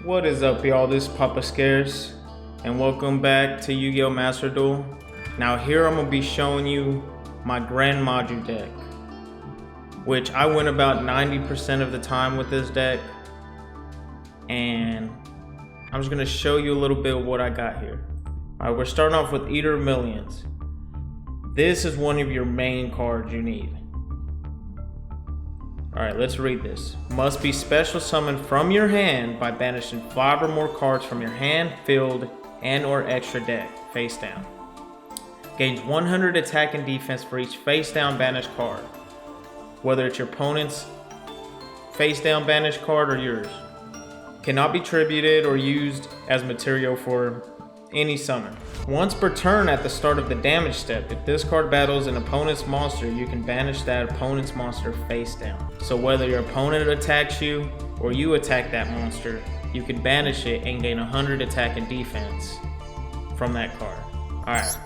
What is up, y'all? This is Papa Scares, and welcome back to Yu-Gi-Oh! Master Duel. Now here I'm gonna be showing you my Gren Maju deck, which I win about 90% of the time with this deck, and I'm just gonna show you a little bit of what I got here. Alright, we're starting off with Eater of Millions. This is one of your main cards you need. Alright, let's read this. Must be special summoned from your hand by banishing 5 or more cards from your hand, field, and or extra deck, face down. Gains 100 attack and defense for each face down banished card, whether it's your opponent's face down banished card or yours. Cannot be tributed or used as material for any summon. Once per turn at the start of the damage step, if this card battles an opponent's monster, you can banish that opponent's monster face down. So whether your opponent attacks you or you attack that monster, you can banish it and gain 100 attack and defense from that card. Alright,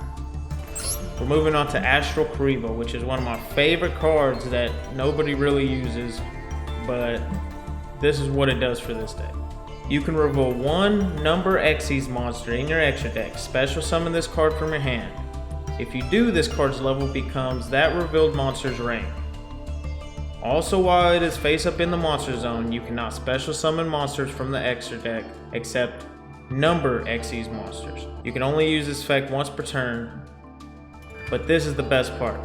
we're moving on to Astral Kariba, which is one of my favorite cards that nobody really uses, but this is what it does for this deck. You can reveal one number Xyz monster in your extra deck. Special summon this card from your hand. If you do, this card's level becomes that revealed monster's rank. Also, while it is face up in the monster zone, you cannot special summon monsters from the extra deck except number Xyz monsters. You can only use this effect once per turn, but this is the best part.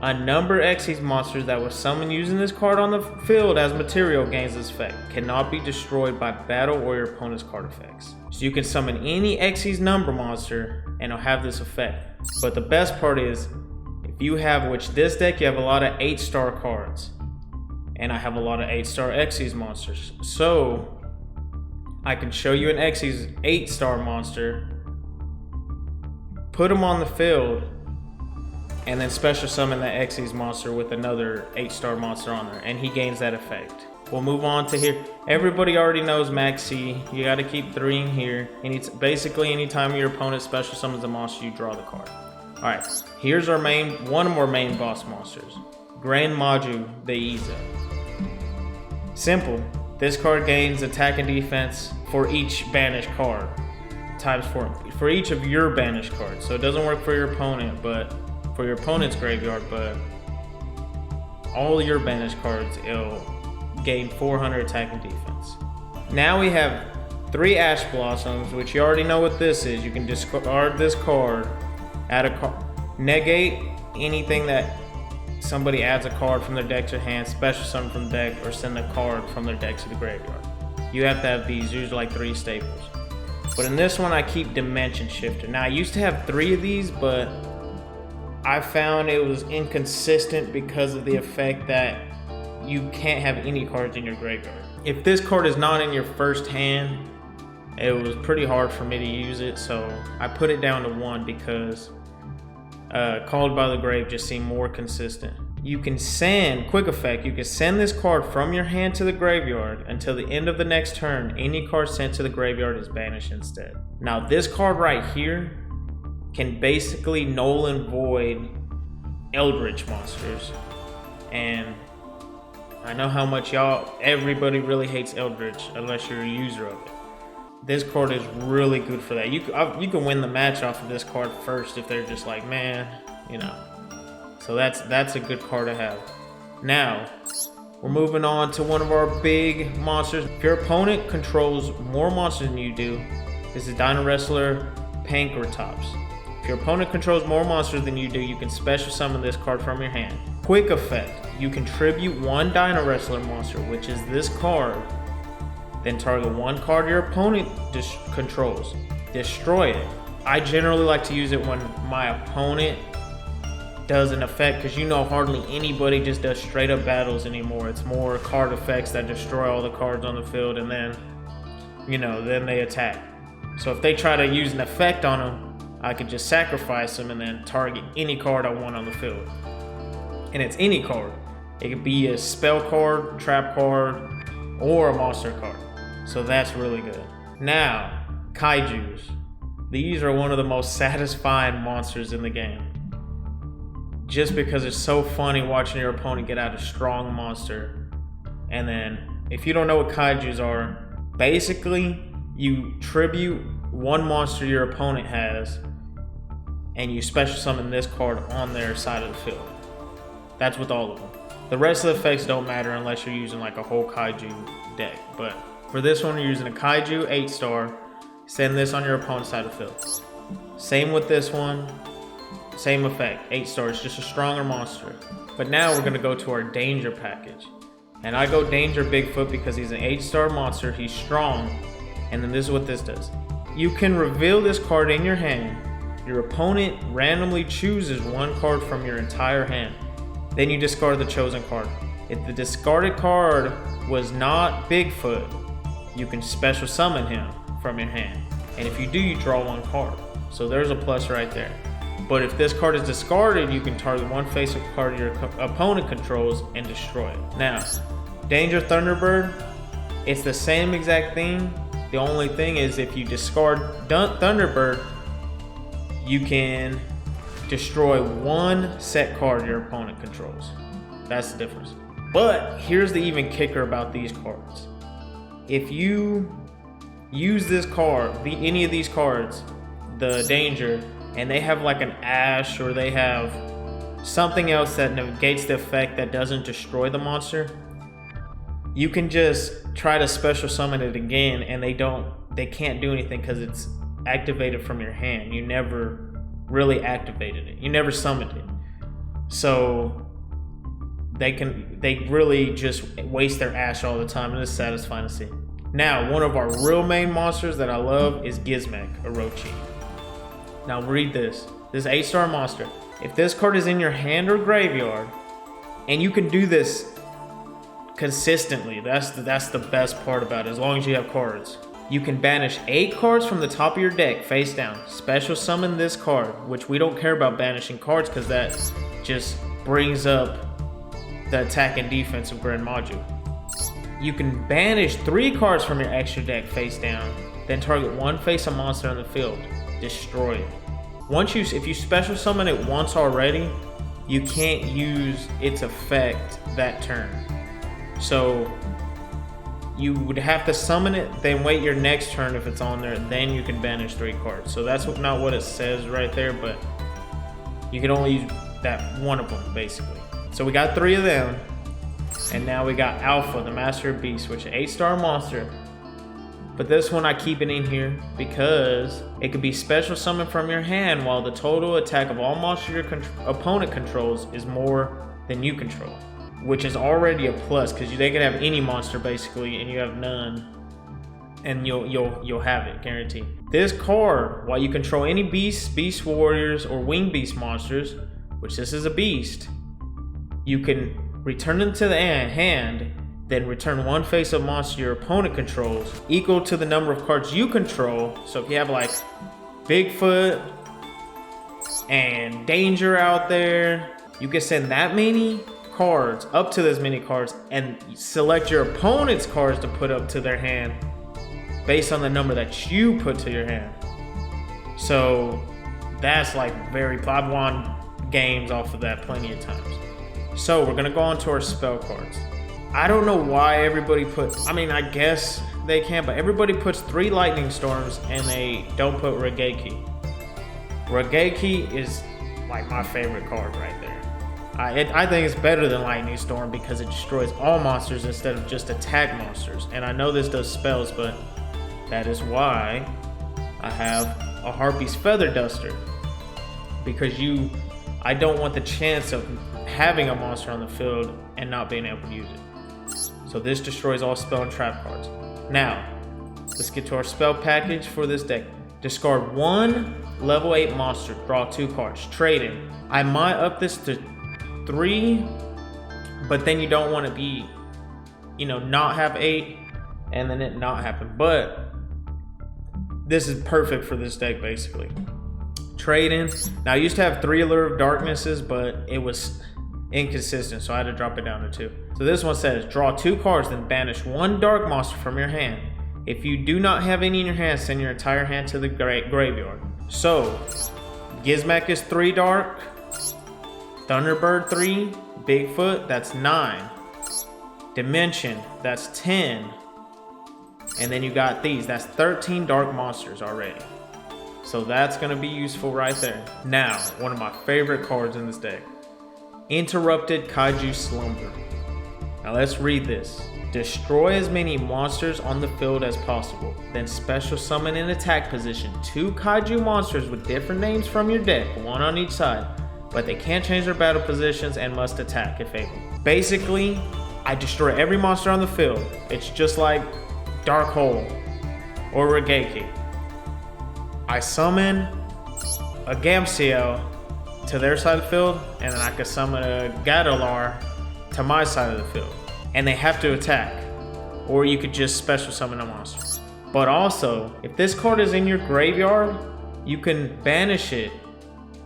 A number Xyz monsters that was summoned using this card on the field as material gains this effect. Cannot be destroyed by battle or your opponent's card effects. So you can summon any Xyz number monster and it'll have this effect. But the best part is, if you have, which this deck you have a lot of 8-star cards. And I have a lot of 8-star Xyz monsters. So I can show you an Xyz 8-star monster, put them on the field, and then special summon that Xyz monster with another 8-star monster on there, and he gains that effect. We'll move on to here. Everybody already knows Max C. You gotta keep 3 in here. And it's basically anytime your opponent special summons a monster, you draw the card. Alright, here's our one of our main boss monsters. Gren Maju, the Iza. Simple. This card gains attack and defense for each banished card. Times 4. For each of your banished cards. So it doesn't work for your opponent, but for your opponent's graveyard, but all your banished cards, it'll gain 400 attack and defense. Now we have 3 Ash Blossoms, which you already know what this is. You can discard this card, add a card, negate anything that somebody adds a card from their deck to hand, special summon from the deck, or send a card from their deck to the graveyard. You have to have these, usually like 3 staples. But in this one, I keep Dimension Shifter. Now I used to have 3 of these, but I found it was inconsistent because of the effect that you can't have any cards in your graveyard. If this card is not in your first hand, it was pretty hard for me to use it, so I put it down to 1 because Called by the Grave just seemed more consistent. You can send, quick effect, you can send this card from your hand to the graveyard until the end of the next turn. Any card sent to the graveyard is banished instead. Now this card right here can basically null and void Eldritch monsters. And I know how much everybody really hates Eldritch unless you're a user of it. This card is really good for that. You can win the match off of this card first if they're just like, man, you know. So that's a good card to have. Now, we're moving on to one of our big monsters. If your opponent controls more monsters than you do, this is Dino Wrestler Pankratops. If your opponent controls more monsters than you do, you can special summon this card from your hand. Quick effect, you contribute 1 Dino Wrestler monster, which is this card, then target 1 card your opponent controls. Destroy it. I generally like to use it when my opponent does an effect, because you know hardly anybody just does straight up battles anymore. It's more card effects that destroy all the cards on the field, and then, you know, then they attack. So if they try to use an effect on them, I could just sacrifice them and then target any card I want on the field. And it's any card. It could be a spell card, trap card, or a monster card. So that's really good. Now, Kaijus. These are one of the most satisfying monsters in the game. Just because it's so funny watching your opponent get out a strong monster. And then, if you don't know what Kaijus are, Basically, you tribute one monster your opponent has, and you special summon this card on their side of the field. That's with all of them. The rest of the effects don't matter unless you're using like a whole Kaiju deck. But for this one, you're using a Kaiju 8-star. Send this on your opponent's side of the field. Same with this one. Same effect. 8 stars, just a stronger monster. But now we're going to go to our Danger package. And I go Danger Bigfoot because he's an 8-star monster. He's strong. And then this is what this does. You can reveal this card in your hand. Your opponent randomly chooses one card from your entire hand. Then you discard the chosen card. If the discarded card was not Bigfoot, you can special summon him from your hand. And if you do, you draw one card. So there's a plus right there. But if this card is discarded, you can target one face-up card your opponent controls and destroy it. Now, Danger Thunderbird, it's the same exact thing. The only thing is if you discard Thunderbird, you can destroy one set card your opponent controls. That's the difference. But here's the even kicker about these cards. If you use this card, any of these cards, the Danger, and they have like an Ash or they have something else that negates the effect that doesn't destroy the monster, you can just try to special summon it again and they can't do anything because it's activated from your hand. You never really activated it. You never summoned it. So they really just waste their Ash all the time, and it's satisfying to see. Now, one of our real main monsters that I love is Gizmek Orochi. Now read this. This 8-star monster. If this card is in your hand or graveyard, and you can do this consistently, that's the best part about it, as long as you have cards. You can banish 8 cards from the top of your deck face down. Special summon this card, which we don't care about banishing cards because that just brings up the attack and defense of Gren Maju. You can banish 3 cards from your extra deck face down, then target one face-up monster on the field. Destroy it. If you special summon it once already, you can't use its effect that turn. So you would have to summon it, then wait your next turn if it's on there, then you can banish 3 cards. So that's not what it says right there, but you can only use that one of them basically. So we got 3 of them, and now we got Alpha, the Master of Beasts, which is an 8-star monster. But this one I keep it in here because it could be special summoned from your hand while the total attack of all monsters your opponent controls is more than you control, which is already a plus because they can have any monster basically and you have none, and you'll have it guaranteed. This card, while you control any beasts, beast warriors, or winged beast monsters, which this is a beast, you can return them to the hand, then return one face-up monster your opponent controls equal to the number of cards you control. So if you have like Bigfoot and Danger out there, you can send that many cards, up to this many cards, and select your opponent's cards to put up to their hand based on the number that you put to your hand. So that's like I've won games off of that plenty of times. So we're gonna go on to our spell cards. I don't know why everybody puts, I guess they can, but everybody puts 3 lightning storms and they don't put Regeki. Regeki is like my favorite card right there. I think it's better than Lightning Storm because it destroys all monsters instead of just attack monsters. And I know this does spells, but that is why I have a Harpy's Feather Duster. Because I don't want the chance of having a monster on the field and not being able to use it. So this destroys all spell and trap cards. Now, let's get to our spell package for this deck. Discard 1 level 8 monster, draw 2 cards, trade in. I might up this to 3, but then you don't want to be, not have 8 and then it not happen. But this is perfect for this deck basically. Trade in. Now I used to have 3 Allure of Darknesses, but it was inconsistent, so I had to drop it down to 2. So this one says, draw 2 cards, then banish 1 dark monster from your hand. If you do not have any in your hand, send your entire hand to the graveyard. So, Gizmek is 3 dark, Thunderbird 3, Bigfoot, that's 9. Dimension, that's 10. And then you got these. That's 13 dark monsters already. So that's going to be useful right there. Now, one of my favorite cards in this deck. Interrupted Kaiju Slumber. Now let's read this. Destroy as many monsters on the field as possible. Then special summon in attack position 2 Kaiju monsters with different names from your deck, one on each side. But they can't change their battle positions and must attack if able. Basically, I destroy every monster on the field. It's just like Dark Hole or Regeki. I summon a Gamciel to their side of the field, and then I can summon a Gadalar to my side of the field. And they have to attack. Or you could just special summon a monster. But also, if this card is in your graveyard, you can banish it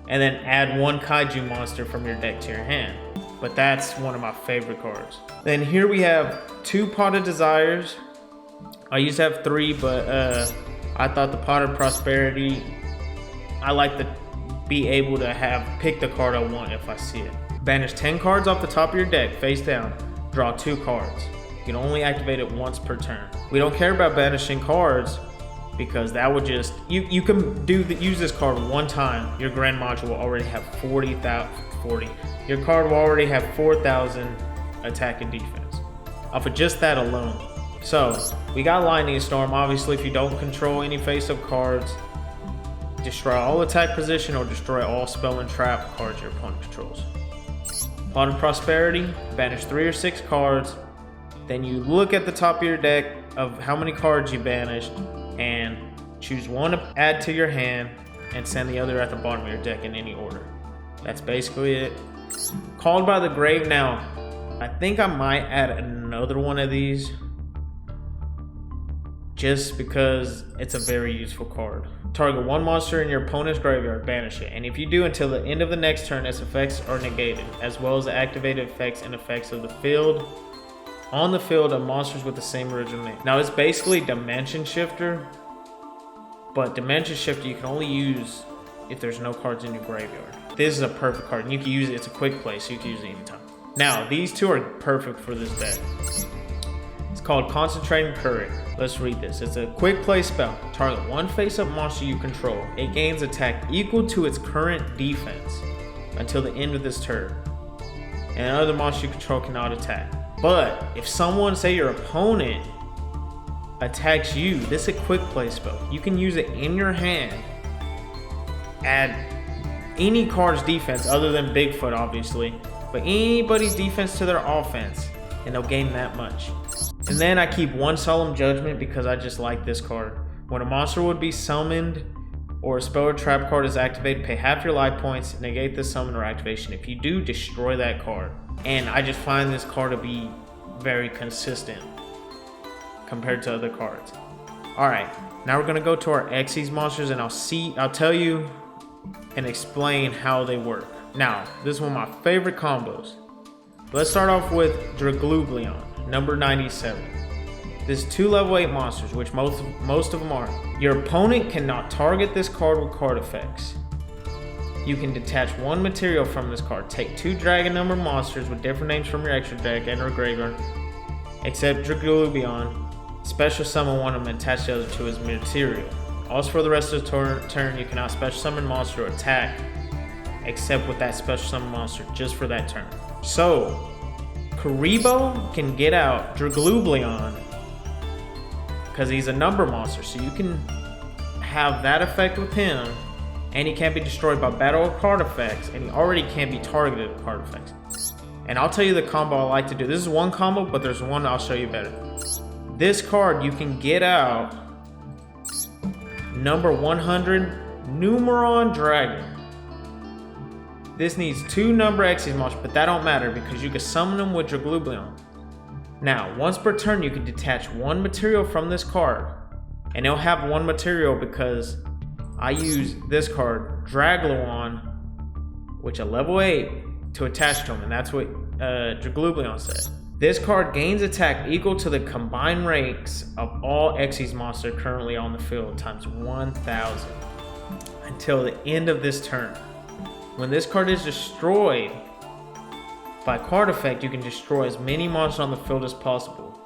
and then add 1 Kaiju monster from your deck to your hand. But that's one of my favorite cards. Then here we have 2 Pot of Desires. I used to have 3, but I thought the Pot of Prosperity, I like to be able to pick the card I want if I see it. Banish 10 cards off the top of your deck, face down. Draw 2 cards. You can only activate it once per turn. We don't care about banishing cards because that would just, you can use this card one time. Your Gren Maju will already have 40,000. Your card will already have 4,000 attack and defense off of just that alone. So we got Lightning Storm. Obviously, if you don't control any face-up cards, destroy all attack position or destroy all spell and trap cards your opponent controls. Pot of Prosperity, banish 3 or 6 cards. Then you look at the top of your deck of how many cards you banished and choose 1 to add to your hand and send the other at the bottom of your deck in any order. That's basically it. Called by the Grave. Now, I think I might add another one of these just because it's a very useful card. Target 1 monster in your opponent's graveyard, banish it. And if you do, until the end of the next turn, its effects are negated, as well as the activated effects and effects of the field, on the field of monsters with the same original name. Now it's basically Dimension Shifter, but Dimension Shifter you can only use if there's no cards in your graveyard. This is a perfect card, and you can use it, it's a quick play, so you can use it anytime. Now, these 2 are perfect for this deck. It's called Concentrating Courage. Let's read this. It's a quick play spell. Target 1 face-up monster you control. It gains attack equal to its current defense until the end of this turn. And another monster you control cannot attack. But if someone, say your opponent, attacks you, this is a quick play spell. You can use it in your hand. Add any card's defense other than Bigfoot, obviously. But anybody's defense to their offense, and they'll gain that much. And then I keep 1 Solemn Judgment because I just like this card. When a monster would be summoned or a spell or trap card is activated, pay half your life points, negate the summon or activation. If you do, destroy that card. And I just find this card to be very consistent compared to other cards. Alright, now we're going to go to our Xyz monsters, and I'll tell you and explain how they work. Now, this is one of my favorite combos. Let's start off with Draglublion, number 97. This is 2 level 8 monsters, which most of them are. Your opponent cannot target this card with card effects. You can detach 1 material from this card. Take 2 dragon number monsters with different names from your extra deck and or graveyard, except Draglublion. Special summon 1 of them and attach the other to his material. Also, for the rest of the turn, you cannot special summon monster or attack, except with that special summon monster, just for that turn. So, Karibo can get out Draglublion because he's a number monster, so you can have that effect with him, and he can't be destroyed by battle or card effects, and he already can't be targeted with card effects. And I'll tell you the combo I like to do. This is one combo, but there's one I'll show you better. This card, you can get out number 100, Numeron Dragon. This needs 2 number Xyz monsters, but that don't matter because you can summon them with Draglublion. Now, once per turn, you can detach 1 material from this card, and it'll have 1 material because I use this card, Dragluon, which a level 8, to attach to him, and that's what Draglublion said. This card gains attack equal to the combined ranks of all Xyz monsters currently on the field times 1,000 until the end of this turn. When this card is destroyed by card effect, you can destroy as many monsters on the field as possible.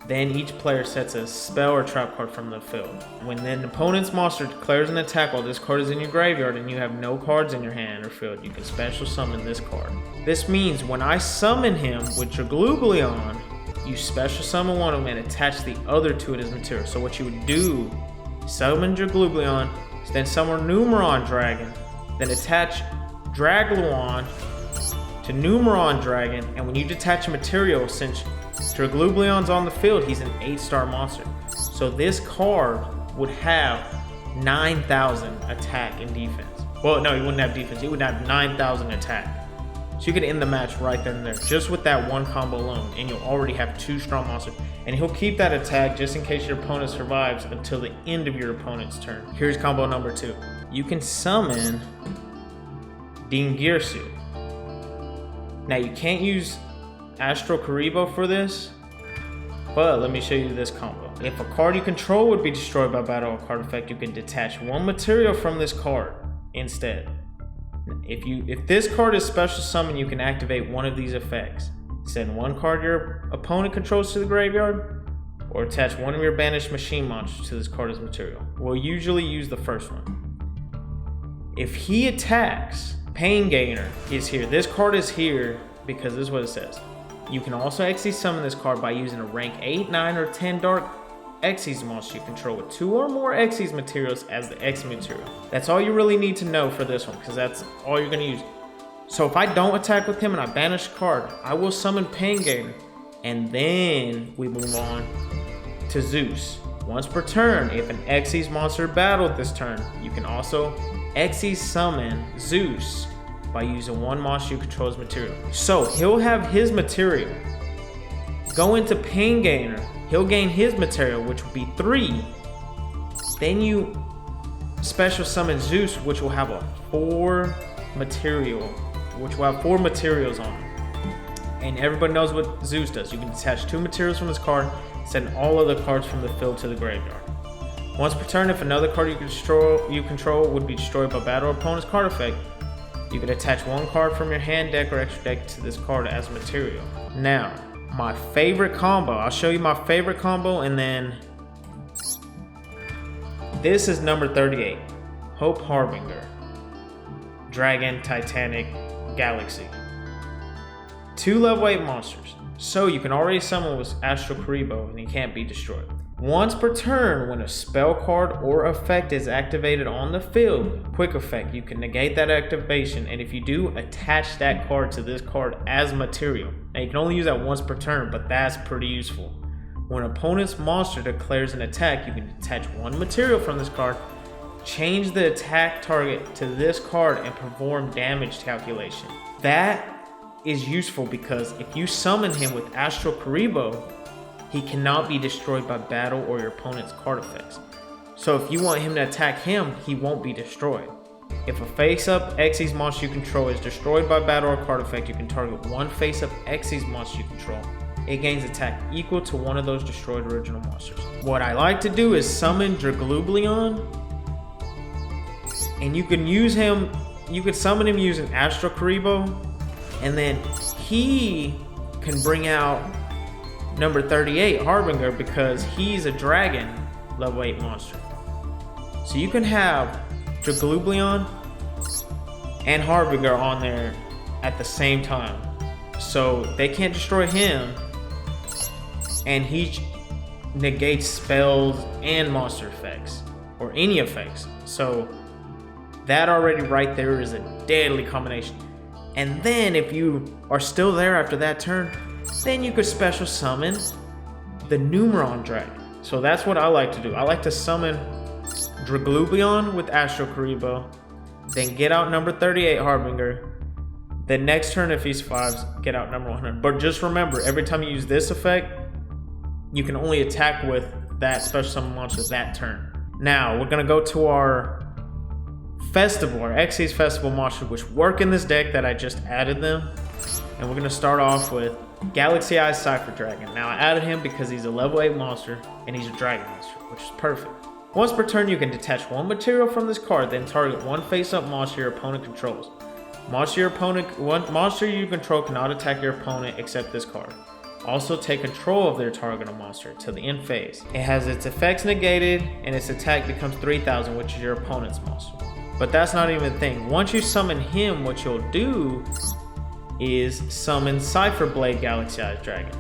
Then each player sets a spell or trap card from the field. When an opponent's monster declares an attack while this card is in your graveyard and you have no cards in your hand or field, you can special summon this card. This means when I summon him with Draglublion, you special summon one of them and attach the other to it as material. So what you would do, summon Draglublion, then summon Numeron Dragon, then attach Dragluon to Numeron Dragon, and when you detach a material, since Draglublion's on the field, he's an 8-star monster. So this card would have 9,000 attack and defense. Well, no, he wouldn't have defense. He would have 9,000 attack. So you could end the match right then and there, just with that one combo alone, and you'll already have 2 strong monsters. And he'll keep that attack just in case your opponent survives until the end of your opponent's turn. Here's combo number 2. You can summon Dingirsu. Now you can't use Astral Kariba for this, but let me show you this combo. If a card you control would be destroyed by battle or card effect, you can detach one material from this card instead. If this card is special summon, you can activate one of these effects. Send one card your opponent controls to the graveyard, or attach one of your banished machine monsters to this card as material. We'll usually use the first one. If he attacks, Pain Gainer is here. This card is here because this is what it says. You can also Xyz summon this card by using a rank 8, 9, or 10 Dark Xyz monster you control with 2 or more Xyz materials as the X material. That's all you really need to know for this one, because that's all you're going to use. So if I don't attack with him and I banish a card, I will summon Pain Gainer, and then we move on to Zeus. Once per turn, if an Xyz monster battled this turn, you can also Xyz summon Zeus by using one monster you control as material. So he'll have his material go into Pain Gainer. He'll gain his material, which will be 3. Then you special summon Zeus, which will have a 4 material, which will have 4 materials on it. And everybody knows what Zeus does. You can detach 2 materials from this card, send all other cards from the field to the graveyard. Once per turn, if another card you control would be destroyed by battle or opponent's card effect, you can attach one card from your hand, deck, or extra deck to this card as material. Now, my favorite combo. I'll show you my favorite combo, and then this is number 38. Hope Harbinger. Dragon, Titanic, Galaxy. 2 level 8 monsters. So you can already summon with Astral Kariba and he can't be destroyed. Once per turn, when a spell card or effect is activated on the field, quick effect, you can negate that activation, and if you do, attach that card to this card as material. Now you can only use that once per turn, but that's pretty useful. When an opponent's monster declares an attack, you can attach one material from this card, change the attack target to this card, and perform damage calculation. That is useful because if you summon him with Astral Kariba, he cannot be destroyed by battle or your opponent's card effects. So if you want him to attack him, he won't be destroyed. If a face-up Xyz monster you control is destroyed by battle or card effect, you can target one face-up Xyz monster you control. It gains attack equal to one of those destroyed original monsters. What I like to do is summon Draglublion, and you can use him, you could summon him using Astral Kariba, and then he can bring out number 38, Harbinger, because he's a dragon level 8 monster. So you can have Draglublion and Harbinger on there at the same time. So they can't destroy him, and he negates spells and monster effects, or any effects. So that already right there is a deadly combination. And then if you are still there after that turn, then you could special summon the Numeron Dragon. So that's what I like to do. I like to summon Draglublion with Astral Kariba, then get out number 38 Harbinger. The next turn, if he survives, get out number 100. But just remember, every time you use this effect, you can only attack with that special summon monster that turn. Now, we're gonna go to our festival, our Xyz festival monsters, which work in this deck that I just added them. And we're gonna start off with Galaxy Eye Cypher Dragon. Now I added him because he's a level 8 monster and he's a dragon monster, which is perfect. Once per turn, you can detach one material from this card, then target one face-up monster your opponent controls. One monster you control cannot attack your opponent except this card. also take control of their target monster to the end phase. It has its effects negated and its attack becomes 3000, which is your opponent's monster. But that's not even the thing. Once you summon him, what you'll do is summon Cypher Blade Galaxy Eyes Dragon,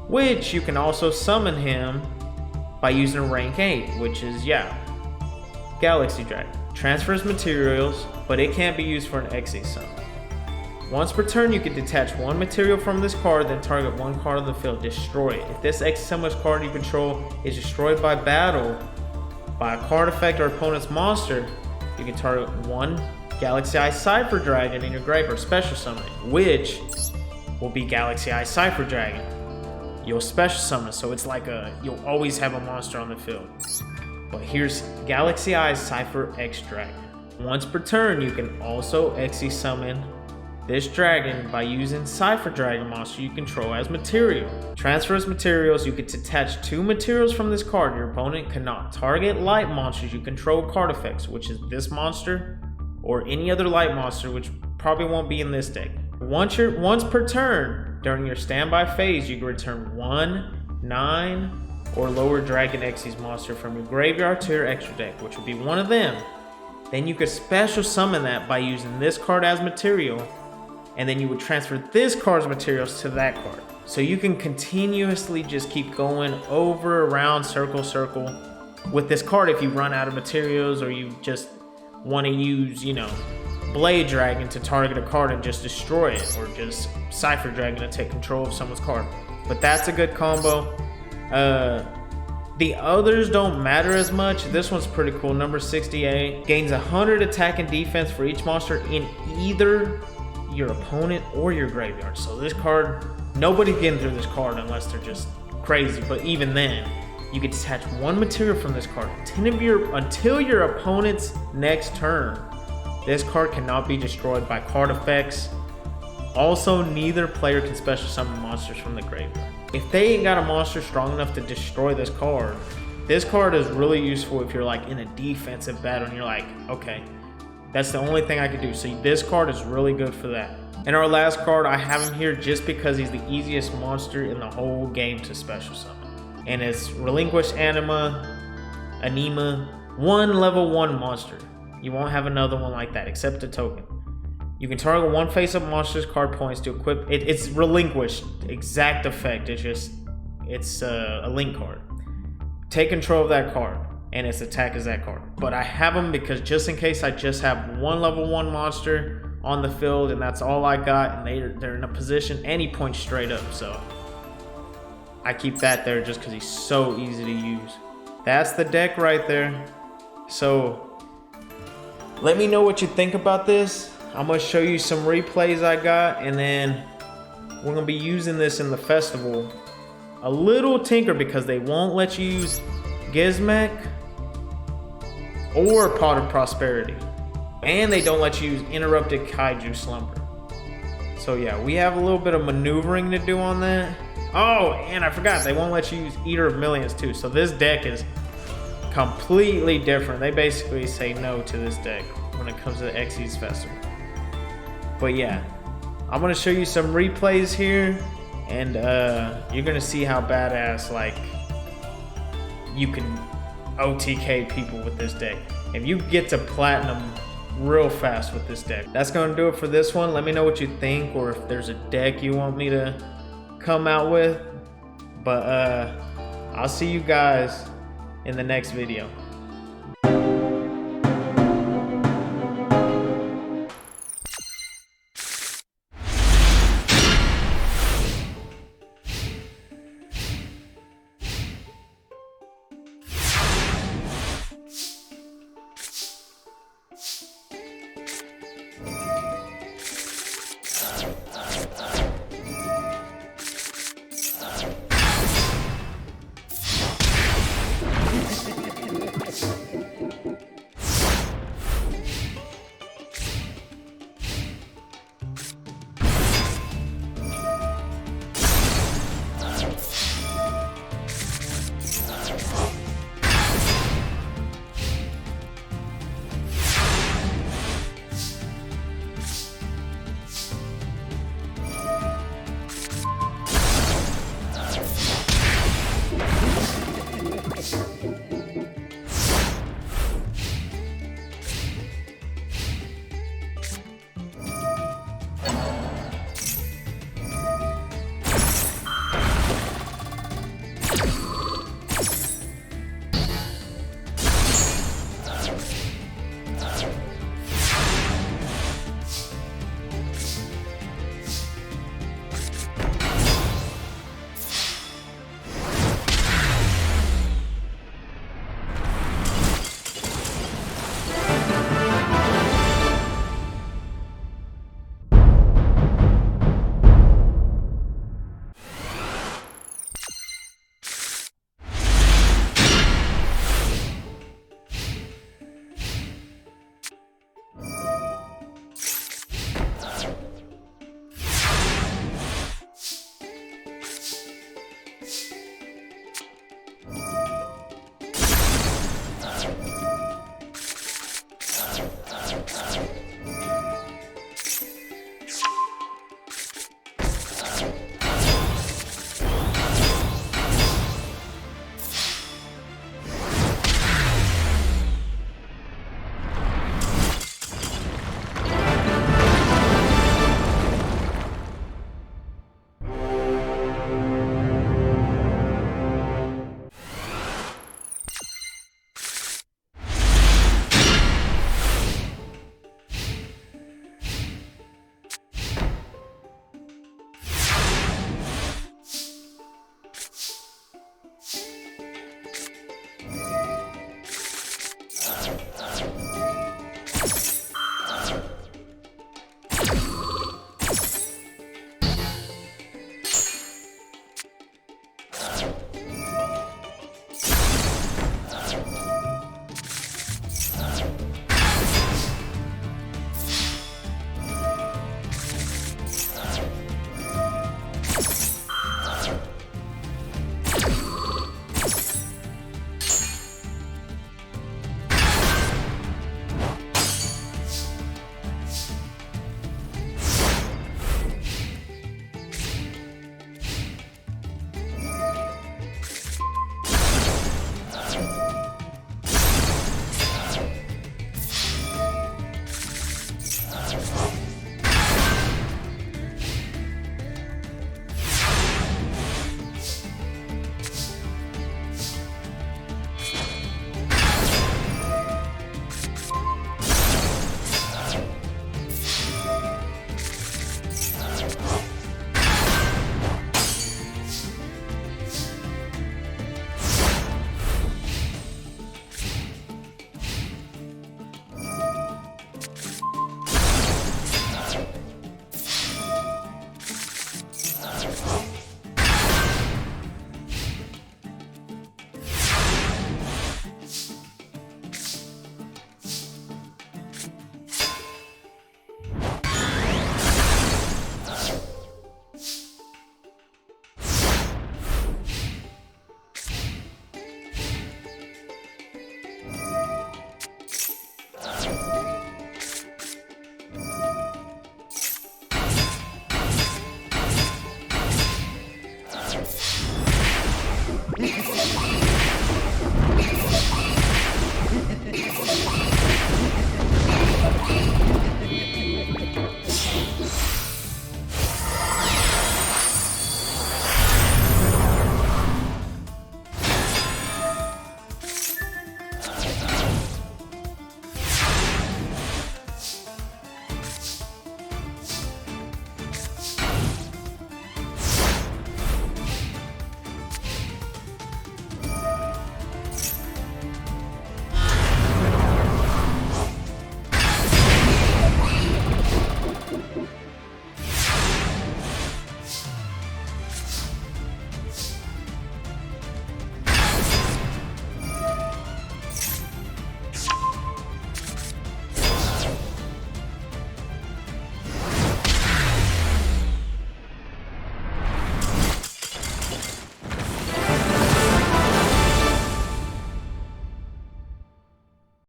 which you can also summon him by using rank 8, which is, Galaxy Dragon. Transfers materials, but it can't be used for an XE summon. Once per turn, you can detach one material from this card, then target one card on the field, destroy it. If this XE summon's card you control is destroyed by battle by a card effect or opponent's monster, you can target one Galaxy Eye Cypher Dragon in your graveyard, special summon it, which will be Galaxy Eye Cypher Dragon. You'll special summon, so it's like you'll always have a monster on the field. But here's Galaxy Eye Cypher X Dragon. Once per turn, you can also XE summon this dragon by using Cypher Dragon monster you control as material. Transfers materials, you get to attach two materials from this card. Your opponent cannot target light monsters you control card effects, which is this monster or any other light monster, which probably won't be in this deck. Once per turn, during your standby phase, you can return 1, 9, or lower Dragon XE's monster from your graveyard to your extra deck, which would be one of them. Then you could special summon that by using this card as material, and then you would transfer this card's materials to that card. So you can continuously just keep going over, around, circle with this card if you run out of materials or you just want to use, Blade Dragon to target a card and just destroy it, or just Cypher Dragon to take control of someone's card. But that's a good combo. The others don't matter as much. This one's pretty cool. Number 68 gains 100 attack and defense for each monster in either your opponent or your graveyard. So this card, nobody's getting through this card unless they're just crazy. But even then, you can detach one material from this card until your opponent's next turn. This card cannot be destroyed by card effects. Also, neither player can special summon monsters from the graveyard. If they ain't got a monster strong enough to destroy this card is really useful if you're like in a defensive battle and you're like, okay, that's the only thing I can do. So this card is really good for that. And our last card, I have him here just because he's the easiest monster in the whole game to special summon. And it's Relinquished Anima, one level 1 monster. You won't have another one like that except a token. You can target one face-up monster's card points to equip it. It's relinquished, exact effect. It's a link card. Take control of that card, and its attack is that card. But I have them because just in case I just have one level 1 monster on the field, and that's all I got, and they're in a position, and he points straight up. So I keep that there just because he's so easy to use. That's the deck right there. So let me know what you think about this. I'm gonna show you some replays I got, and then we're gonna be using this in the festival. A little tinker because they won't let you use Gizmek or Pot of Prosperity, and they don't let you use Interrupted Kaiju Slumber. So yeah, we have a little bit of maneuvering to do on that. Oh, and I forgot, they won't let you use Eater of Millions too. So this deck is completely different. They basically say no to this deck when it comes to the XE's Festival. But yeah, I'm gonna show you some replays here, and you're gonna see how badass you can OTK people with this deck. If you get to platinum real fast with this deck. That's gonna do it for this one. Let me know what you think, or if there's a deck you want me to come out with. But I'll see you guys in the next video.